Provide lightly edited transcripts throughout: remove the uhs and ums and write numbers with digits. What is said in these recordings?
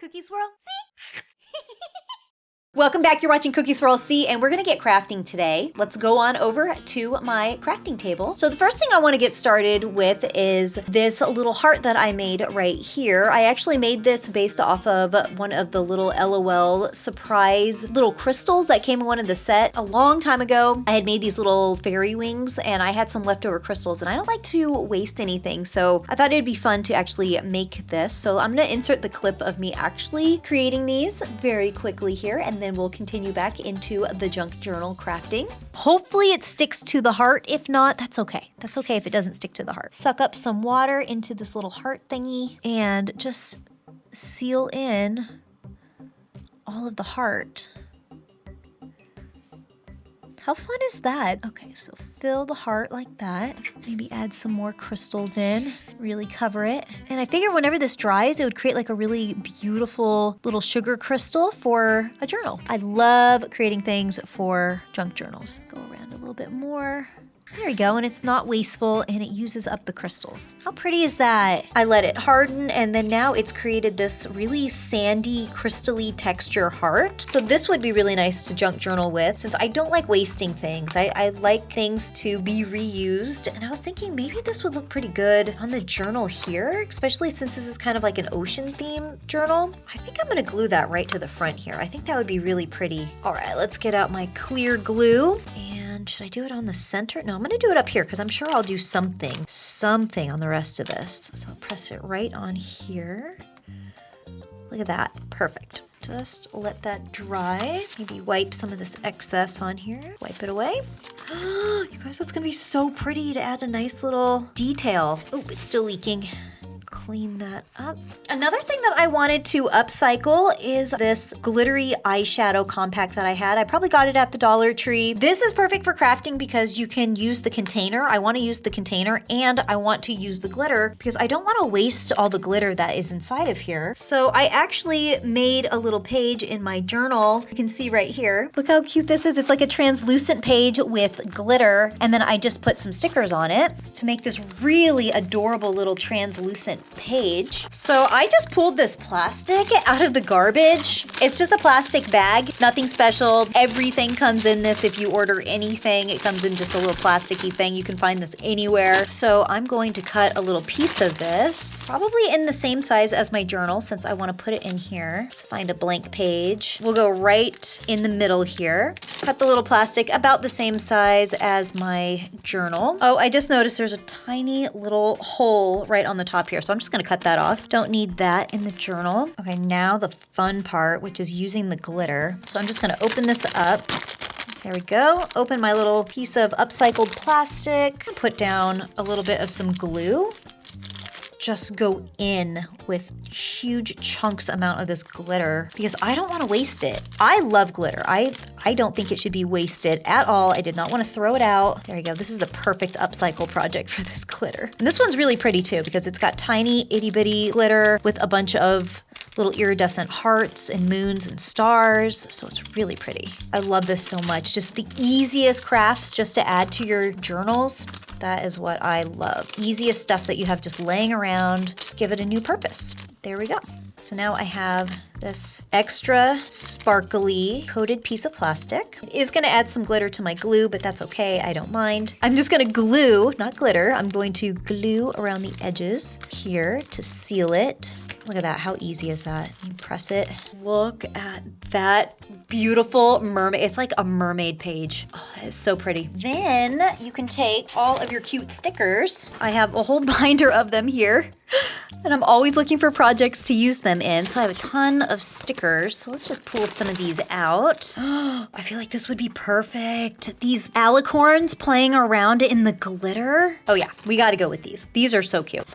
CookieSwirlC. Welcome back, you're watching CookieSwirlC, and we're gonna get crafting today. Let's go on over to my crafting table. So the first thing I wanna get started with is this little heart that I made right here. I actually made this based off of one of the little LOL surprise little crystals that came in one of the set a long time ago. I had made these little fairy wings and I had some leftover crystals and I don't like to waste anything. So I thought it'd be fun to actually make this. So I'm gonna insert the clip of me actually creating these very quickly here, and then we'll continue back into the junk journal crafting. Hopefully it sticks to the heart. If not, that's okay. That's okay if it doesn't stick to the heart. Suck up some water into this little heart thingy and just seal in all of the heart. How fun is that? Okay, so fill the heart like that. Maybe add some more crystals in, really cover it. And I figured whenever this dries, it would create like a really beautiful little sugar crystal for a journal. I love creating things for junk journals. Go around a little bit more. There we go, and it's not wasteful and it uses up the crystals. How pretty is that? I let it harden and then now it's created this really sandy, crystally texture heart. So this would be really nice to junk journal with since I don't like wasting things. I like things to be reused, and I was thinking maybe this would look pretty good on the journal here, especially since this is kind of like an ocean theme journal. I think I'm gonna glue that right to the front here. I think that would be really pretty. All right, let's get out my clear glue. And should I do it on the center? No, I'm gonna do it up here because I'm sure I'll do something on the rest of this. So I'll press it right on here. Look at that, perfect. Just let that dry. Maybe wipe some of this excess on here. Wipe it away. You guys, that's gonna be so pretty to add a nice little detail. Oh, it's still leaking. Clean that up. Another thing that I wanted to upcycle is this glittery eyeshadow compact that I had. I probably got it at the Dollar Tree. This is perfect for crafting because you can use the container. I want to use the container and I want to use the glitter because I don't want to waste all the glitter that is inside of here. So I actually made a little page in my journal. You can see right here. Look how cute this is. It's like a translucent page with glitter, and then I just put some stickers on it to make this really adorable little translucent page. So I just pulled this plastic out of the garbage. It's just a plastic bag, nothing special. Everything comes in this. If you order anything, it comes in just a little plasticky thing. You can find this anywhere. So I'm going to cut a little piece of this, probably in the same size as my journal since I want to put it in here. Let's find a blank page. We'll go right in the middle here. Cut the little plastic about the same size as my journal. Oh, I just noticed there's a tiny little hole right on the top here. So I'm just gonna cut that off. Don't need that in the journal. Okay, now the fun part, which is using the glitter. So I'm just gonna open this up. There we go. Open my little piece of upcycled plastic. Put down a little bit of some glue. Just go in with huge chunks amount of this glitter because I don't want to waste it. I love glitter. I don't think it should be wasted at all. I did not want to throw it out. There you go. This is the perfect upcycle project for this glitter. And this one's really pretty too because it's got tiny itty bitty glitter with a bunch of little iridescent hearts and moons and stars. So it's really pretty. I love this so much. Just the easiest crafts just to add to your journals. That is what I love. Easiest stuff that you have just laying around. Just give it a new purpose. There we go. So now I have this extra sparkly coated piece of plastic. It is gonna add some glitter to my glue, but that's okay, I don't mind. I'm just gonna glue, not glitter, I'm going to glue around the edges here to seal it. Look at that, how easy is that? You press it. Look at that beautiful mermaid. It's like a mermaid page. Oh, that is so pretty. Then you can take all of your cute stickers. I have a whole binder of them here. And I'm always looking for projects to use them in. So I have a ton of stickers. So let's just pull some of these out. I feel like this would be perfect. These alicorns playing around in the glitter. Oh yeah, we gotta go with these. These are so cute.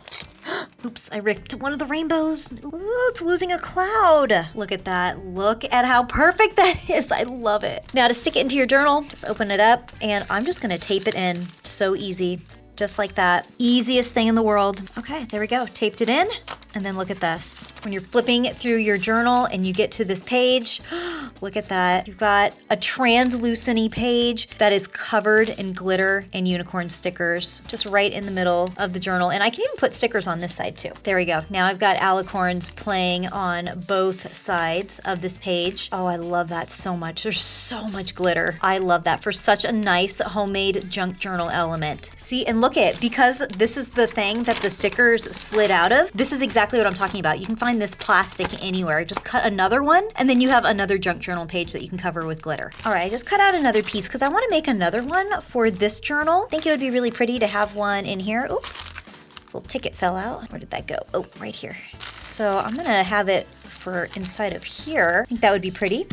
Oops, I ripped one of the rainbows. Ooh, it's losing a cloud. Look at that. Look at how perfect that is. I love it. Now to stick it into your journal, just open it up and I'm just gonna tape it in. So easy. Just like that. Easiest thing in the world. Okay, there we go. Taped it in. And then look at this. When you're flipping through your journal and you get to this page, look at that. You've got a translucent page that is covered in glitter and unicorn stickers, just right in the middle of the journal. And I can even put stickers on this side too. There we go. Now I've got alicorns playing on both sides of this page. Oh, I love that so much. There's so much glitter. I love that for such a nice homemade junk journal element. See, and look at, because this is the thing that the stickers slid out of, this is exactly what I'm talking about. You can find this plastic anywhere. Just cut another one, and then you have another junk journal page that you can cover with glitter. All right, I just cut out another piece because I want to make another one for this journal. I think it would be really pretty to have one in here. Oh, this little ticket fell out. Where did that go? Oh, right here. So I'm gonna have it for inside of here. I think that would be pretty.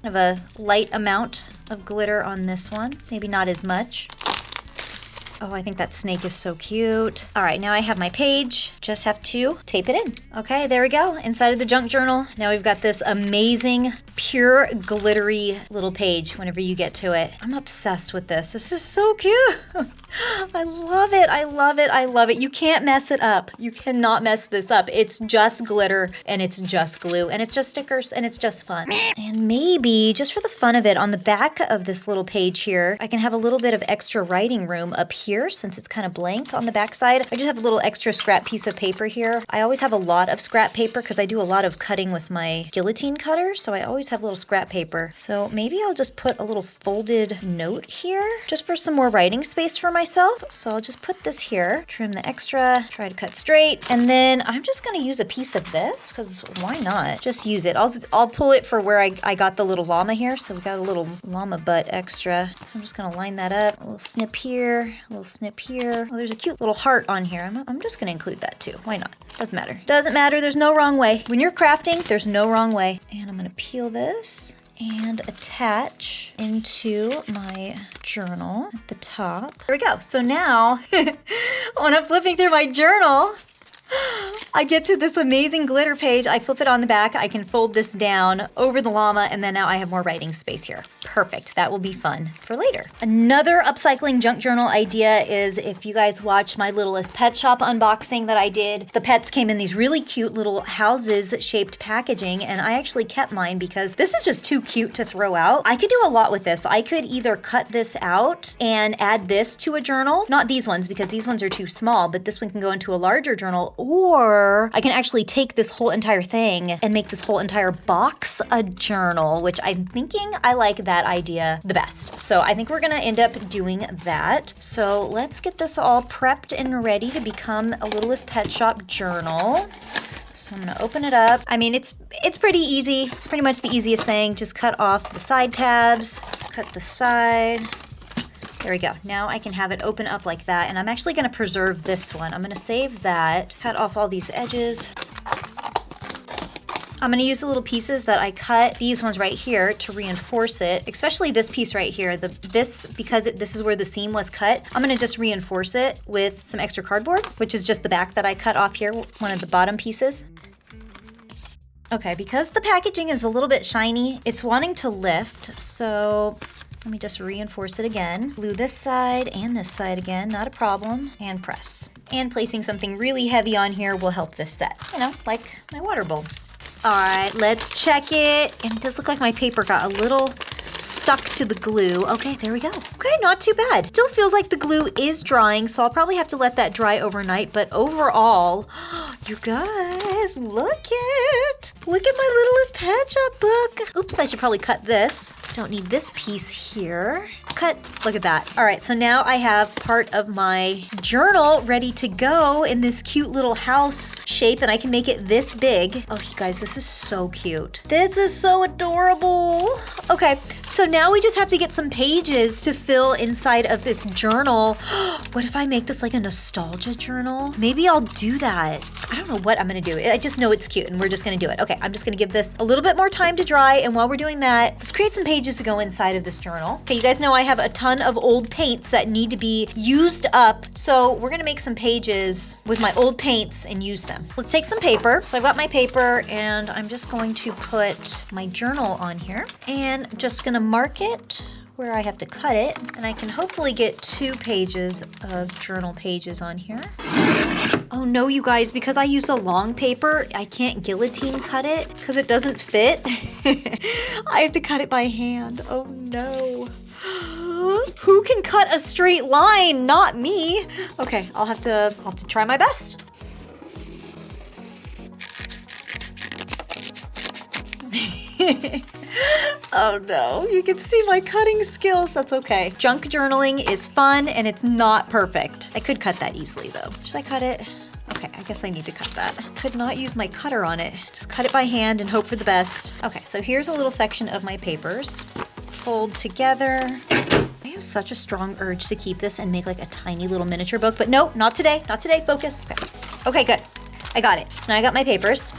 Have a light amount of glitter on this one, maybe not as much. Oh, I think that snake is so cute. All right, now I have my page. Just have to tape it in. Okay, there we go. Inside of the junk journal. Now we've got this amazing, pure, glittery little page whenever you get to it. I'm obsessed with this. This is so cute. I love it. I love it. I love it. You can't mess it up. You cannot mess this up. It's just glitter and it's just glue and it's just stickers and it's just fun. And maybe just for the fun of it, on the back of this little page here, I can have a little bit of extra writing room up here since it's kind of blank on the back side. I just have a little extra scrap piece of paper here. I always have a lot of scrap paper because I do a lot of cutting with my guillotine cutter, so I always have a little scrap paper. So maybe I'll just put a little folded note here just for some more writing space for myself. So I'll just put this here, trim the extra, try to cut straight, and then I'm just going to use a piece of this because why not? Just use it. I'll pull it for where I got the little llama here. So we got a little llama butt extra. So I'm just going to line that up. A little snip here, a little snip here. Oh, there's a cute little heart on here. I'm just going to include that too. Why not? Doesn't matter. Doesn't matter. There's no wrong way. When you're crafting, there's no wrong way. And I'm going to peel this and attach into my journal at the top. There we go. So now when I'm flipping through my journal, I get to this amazing glitter page. I flip it on the back. I can fold this down over the llama, and then now I have more writing space here. Perfect. That will be fun for later. Another upcycling junk journal idea is if you guys watch my Littlest Pet Shop unboxing that I did, the pets came in these really cute little houses shaped packaging, and I actually kept mine because this is just too cute to throw out. I could do a lot with this. I could either cut this out and add this to a journal. Not these ones because these ones are too small, but this one can go into a larger journal, or I can actually take this whole entire thing and make this whole entire box a journal, which I'm thinking I like that idea the best. So I think we're gonna end up doing that. So let's get this all prepped and ready to become a Littlest Pet Shop journal. So I'm gonna open it up. I mean, it's pretty easy, pretty much the easiest thing. Just cut off the side tabs, cut the side. There we go. Now I can have it open up like that, and I'm actually gonna preserve this one. I'm gonna save that, cut off all these edges. I'm gonna use the little pieces that I cut, these ones right here, to reinforce it, especially this piece right here. This is where the seam was cut, I'm gonna just reinforce it with some extra cardboard, which is just the back that I cut off here, one of the bottom pieces. Okay, because the packaging is a little bit shiny, it's wanting to lift, so let me just reinforce it again. Glue this side and this side again, not a problem, and press. And placing something really heavy on here will help this set, you know, like my water bowl. All right, let's check it. And it does look like my paper got a little stuck to the glue. Okay, there we go. Okay, not too bad. Still feels like the glue is drying, so I'll probably have to let that dry overnight, but overall, you guys, look at my Littlest Pet Shop book. Oops, I should probably cut this. Don't need this piece here. Cut, look at that. All right, so now I have part of my journal ready to go in this cute little house shape, and I can make it this big. Oh, you guys, this is so cute. This is so adorable. Okay, so now we just have to get some pages to fill inside of this journal. What if I make this like a nostalgia journal? Maybe I'll do that. I don't know what I'm gonna do. I just know it's cute and we're just gonna do it. Okay, I'm just gonna give this a little bit more time to dry, and while we're doing that, let's create some pages to go inside of this journal. Okay, you guys know I have a ton of old paints that need to be used up, so we're gonna make some pages with my old paints and use them. Let's take some paper. So I've got my paper, and I'm just going to put my journal on here, and just gonna mark it where I have to cut it, and I can hopefully get 2 pages of journal pages on here. Oh no, you guys, because I used a long paper, I can't guillotine cut it because it doesn't fit. I have to cut it by hand. Oh no. Who can cut a straight line? Not me. Okay, I'll have to try my best. Oh no, you can see my cutting skills. That's okay. Junk journaling is fun and it's not perfect. I could cut that easily though. Should I cut it? Okay, I guess I need to cut that. Could not use my cutter on it. Just cut it by hand and hope for the best. Okay, so here's a little section of my papers. Fold together. I have such a strong urge to keep this and make like a tiny little miniature book, but no, not today, not today, focus. Okay, good. I got it. So now I got my papers.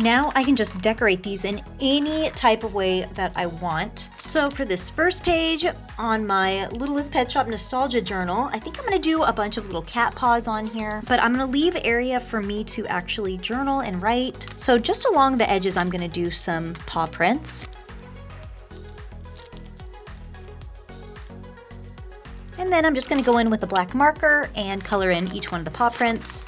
Now I can just decorate these in any type of way that I want. So for this first page on my Littlest Pet Shop Nostalgia Journal, I think I'm gonna do a bunch of little cat paws on here, but I'm gonna leave area for me to actually journal and write. So just along the edges, I'm gonna do some paw prints. And then I'm just gonna go in with a black marker and color in each one of the paw prints.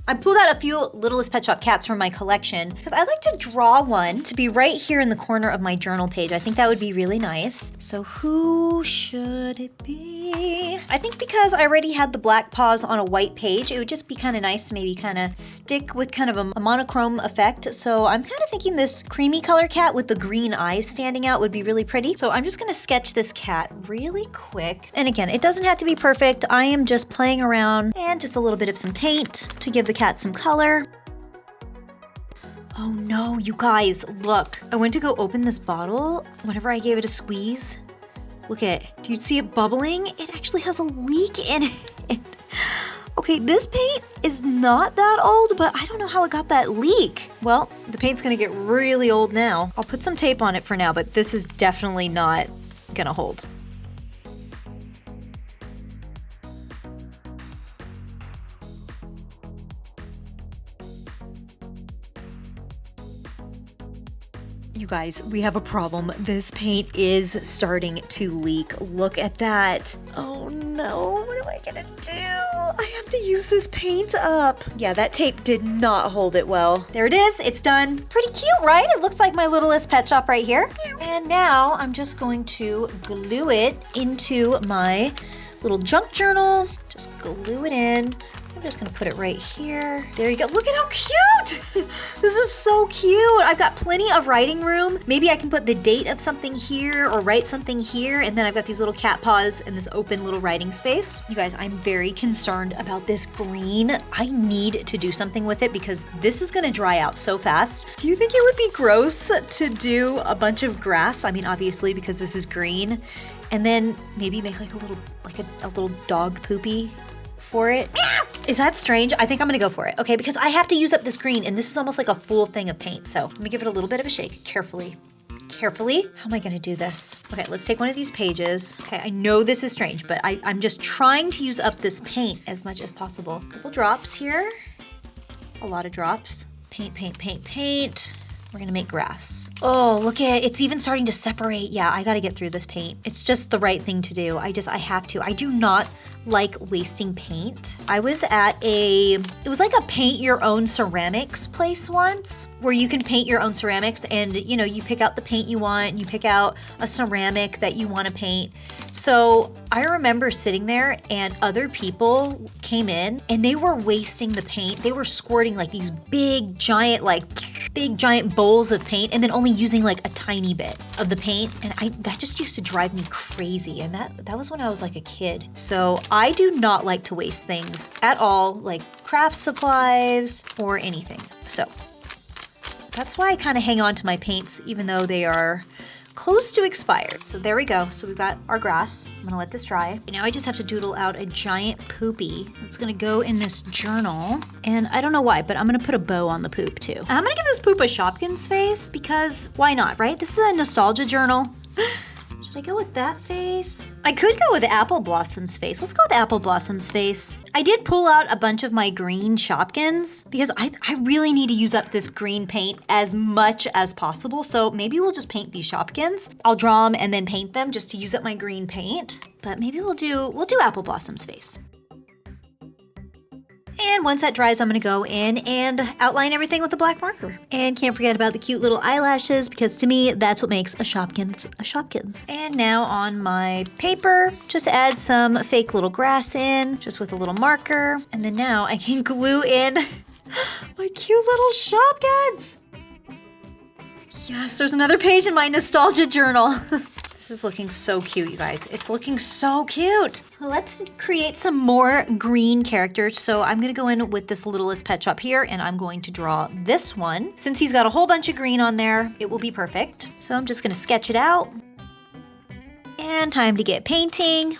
I pulled out a few Littlest Pet Shop cats from my collection because I like to draw one to be right here in the corner of my journal page. I think that would be really nice. So who should it be? I think because I already had the black paws on a white page, it would just be kind of nice to maybe kind of stick with kind of a monochrome effect. So I'm kind of thinking this creamy color cat with the green eyes standing out would be really pretty. So I'm just gonna sketch this cat really quick. And again, it doesn't have to be perfect. I am just playing around and just a little bit of some paint to give the cat some color. Oh no, you guys, look. I went to go open this bottle. Whenever I gave it a squeeze, look at it. Do you see it bubbling? It actually has a leak in it. Okay, this paint is not that old, but I don't know how it got that leak. Well, the paint's gonna get really old now. I'll put some tape on it for now, but this is definitely not gonna hold. You guys, we have a problem. This paint is starting to leak. Look at that. Oh no, what am I gonna do? I have to use this paint up. Yeah, that tape did not hold it well. There it is, it's done. Pretty cute, right? It looks like my Littlest Pet Shop right here. And now I'm just going to glue it into my little junk journal. Just glue it in. I'm just gonna put it right here. There you go. Look at how cute! This is so cute. I've got plenty of writing room. Maybe I can put the date of something here or write something here, and then I've got these little cat paws and this open little writing space. You guys, I'm very concerned about this green. I need to do something with it because this is gonna dry out so fast. Do you think it would be gross to do a bunch of grass? I mean, obviously, because this is green, and then maybe make like a little dog poopy for it. Is that strange? I think I'm gonna go for it. Okay, because I have to use up this green and this is almost like a full thing of paint. So let me give it a little bit of a shake, carefully. Carefully. How am I gonna do this? Okay, let's take one of these pages. Okay, I know this is strange, but I'm just trying to use up this paint as much as possible. A couple drops here. A lot of drops. Paint, paint, paint, paint. We're gonna make grass. Oh, look at it. It's even starting to separate. Yeah, I gotta get through this paint. It's just the right thing to do. I have to. I do not like wasting paint. I was at it was like a paint your own ceramics place once where you can paint your own ceramics and you know, you pick out the paint you want and you pick out a ceramic that you want to paint. So I remember sitting there and other people came in and they were wasting the paint. They were squirting like these big giant bowls of paint and then only using like a tiny bit of the paint. And that just used to drive me crazy. And that was when I was like a kid. So I do not like to waste things at all, like craft supplies or anything. So that's why I kind of hang on to my paints even though they are close to expired. So there we go. So we've got our grass. I'm gonna let this dry. Now I just have to doodle out a giant poopy that's gonna go in this journal. And I don't know why, but I'm gonna put a bow on the poop too. I'm gonna give this poop a Shopkins face because why not, right? This is a nostalgia journal. Should I go with that face? I could go with Apple Blossom's face. Let's go with Apple Blossom's face. I did pull out a bunch of my green Shopkins because I really need to use up this green paint as much as possible. So maybe we'll just paint these Shopkins. I'll draw them and then paint them just to use up my green paint. But maybe we'll do Apple Blossom's face. And once that dries, I'm gonna go in and outline everything with a black marker. And can't forget about the cute little eyelashes, because to me, that's what makes a Shopkins a Shopkins. And now on my paper, just add some fake little grass in, just with a little marker. And then now I can glue in my cute little Shopkins. Yes, there's another page in my nostalgia journal. This is looking so cute, you guys. It's looking so cute. So let's create some more green characters. So I'm gonna go in with this Littlest Pet Shop here, and I'm going to draw this one. Since he's got a whole bunch of green on there, it will be perfect. So I'm just gonna sketch it out. And time to get painting.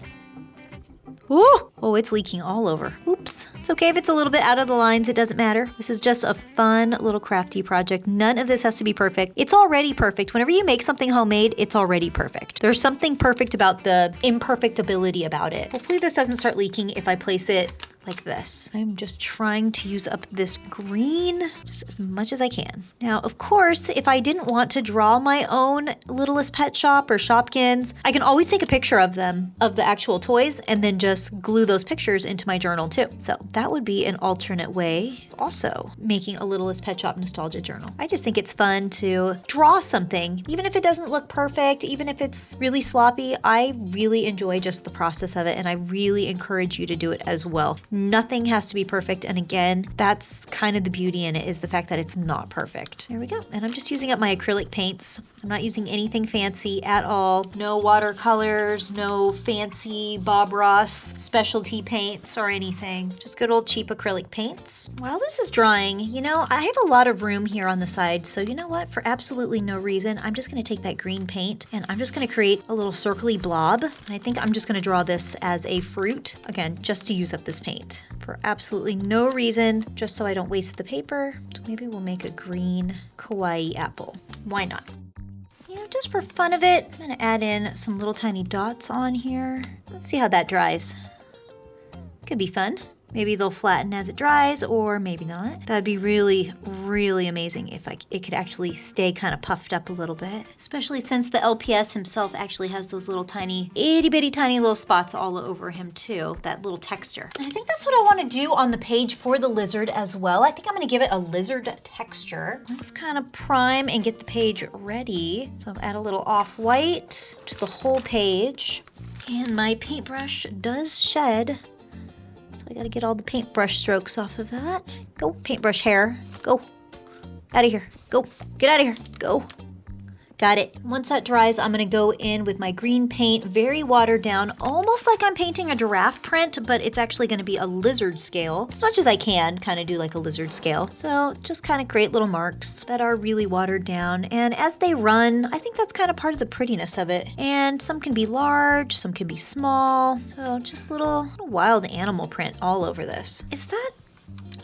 Ooh! Oh, it's leaking all over. Oops. It's okay if it's a little bit out of the lines, it doesn't matter. This is just a fun little crafty project. None of this has to be perfect. It's already perfect. Whenever you make something homemade, it's already perfect. There's something perfect about the imperfectibility about it. Hopefully this doesn't start leaking if I place it like this. I'm just trying to use up this green just as much as I can. Now, of course, if I didn't want to draw my own Littlest Pet Shop or Shopkins, I can always take a picture of them, of the actual toys, and then just glue those pictures into my journal too. So that would be an alternate way of also making a Littlest Pet Shop nostalgia journal. I just think it's fun to draw something, even if it doesn't look perfect, even if it's really sloppy. I really enjoy just the process of it, and I really encourage you to do it as well. Nothing has to be perfect, and again, that's kind of the beauty in it, is the fact that it's not perfect. There we go. And I'm just using up my acrylic paints. I'm not using anything fancy at all. No watercolors, no fancy Bob Ross specialty paints or anything. Just good old cheap acrylic paints. While this is drying, you know, I have a lot of room here on the side, so you know what? For absolutely no reason, I'm just gonna take that green paint and I'm just gonna create a little circly blob. And I think I'm just gonna draw this as a fruit, again, just to use up this paint. For absolutely no reason, just so I don't waste the paper. So maybe we'll make a green kawaii apple. Why not? You know, just for fun of it, I'm gonna add in some little tiny dots on here. Let's see how that dries. Could be fun. Maybe they'll flatten as it dries, or maybe not. That'd be really, really amazing if it could actually stay kind of puffed up a little bit. Especially since the LPS himself actually has those little tiny, itty bitty tiny little spots all over him too, that little texture. And I think that's what I want to do on the page for the lizard as well. I think I'm gonna give it a lizard texture. Let's kind of prime and get the page ready. So I'll add a little off-white to the whole page. And my paintbrush does shed. So I gotta get all the paintbrush strokes off of that. Go, paintbrush hair. Go. Out of here. Go. Get out of here. Go. Got it. Once that dries, I'm gonna go in with my green paint, very watered down, almost like I'm painting a giraffe print, but it's actually gonna be a lizard scale. As much as I can, kind of do like a lizard scale. So just kind of create little marks that are really watered down. And as they run, I think that's kind of part of the prettiness of it. And some can be large, some can be small. So just little wild animal print all over this. Is that,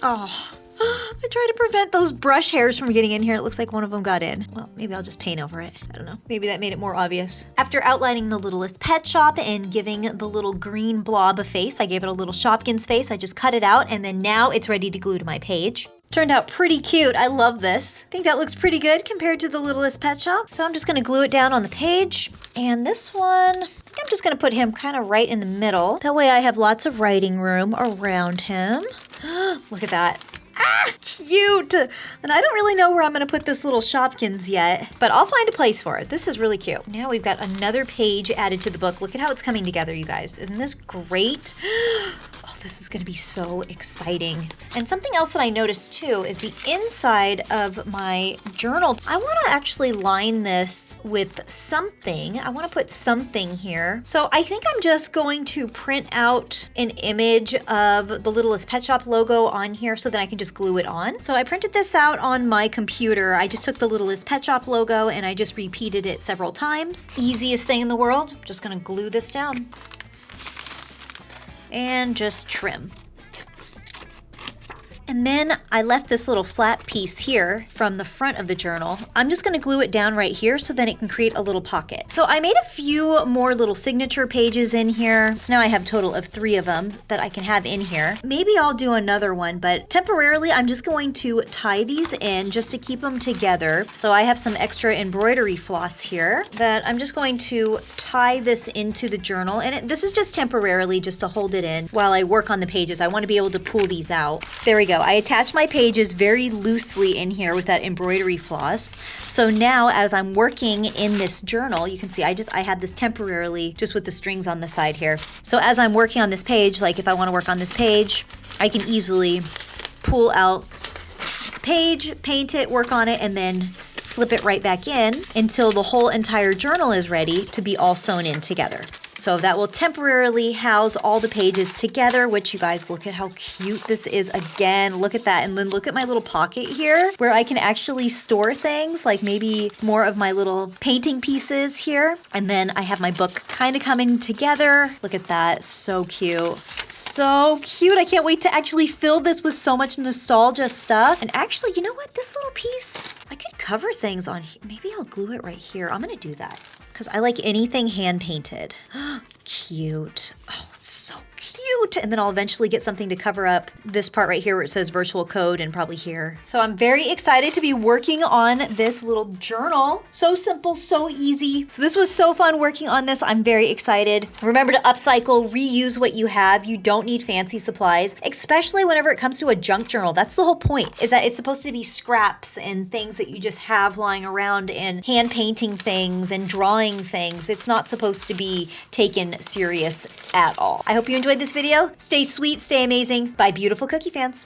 oh. I tried to prevent those brush hairs from getting in here. It looks like one of them got in. Well, maybe I'll just paint over it. I don't know. Maybe that made it more obvious. After outlining the Littlest Pet Shop and giving the little green blob a face, I gave it a little Shopkins face. I just cut it out, and then now it's ready to glue to my page. Turned out pretty cute. I love this. I think that looks pretty good compared to the Littlest Pet Shop. So I'm just gonna glue it down on the page. And this one, I think I'm just gonna put him kind of right in the middle. That way I have lots of writing room around him. Look at that. Ah, cute! And I don't really know where I'm gonna put this little Shopkins yet, but I'll find a place for it. This is really cute. Now we've got another page added to the book. Look at how it's coming together, you guys. Isn't this great? Oh, this is gonna be so exciting. And something else that I noticed too is the inside of my journal. I wanna actually line this with something. I wanna put something here. So I think I'm just going to print out an image of the Littlest Pet Shop logo on here so that I can just glue it on. So I printed this out on my computer. I just took the Littlest Pet Shop logo and I just repeated it several times. Easiest thing in the world. Just gonna glue this down. And just trim. And then I left this little flat piece here from the front of the journal. I'm just gonna glue it down right here so then it can create a little pocket. So I made a few more little signature pages in here. So now I have a total of 3 of them that I can have in here. Maybe I'll do another one, but temporarily I'm just going to tie these in just to keep them together. So I have some extra embroidery floss here that I'm just going to tie this into the journal. And this is just temporarily just to hold it in while I work on the pages. I want to be able to pull these out. There we go. I attached my pages very loosely in here with that embroidery floss. So now as I'm working in this journal, you can see I had this temporarily just with the strings on the side here. So as I'm working on this page, like if I want to work on this page, I can easily pull out the page, paint it, work on it, and then slip it right back in until the whole entire journal is ready to be all sewn in together. So that will temporarily house all the pages together, which you guys, look at how cute this is. Again, look at that. And then look at my little pocket here where I can actually store things, like maybe more of my little painting pieces here. And then I have my book kind of coming together. Look at that, so cute. So cute. I can't wait to actually fill this with so much nostalgia stuff. And actually, you know what? This little piece, I could cover things on here. Maybe I'll glue it right here. I'm gonna do that because I like anything hand painted. Cute. Oh, it's so cute. And then I'll eventually get something to cover up this part right here where it says virtual code and probably here. So I'm very excited to be working on this little journal. So simple, so easy. So this was so fun working on this. I'm very excited. Remember to upcycle, reuse what you have. You don't need fancy supplies, especially whenever it comes to a junk journal. That's the whole point, is that it's supposed to be scraps and things that you just have lying around and hand painting things and drawing things. It's not supposed to be taken serious at all. I hope you enjoyed this video. Stay sweet, stay amazing. Bye, beautiful cookie fans.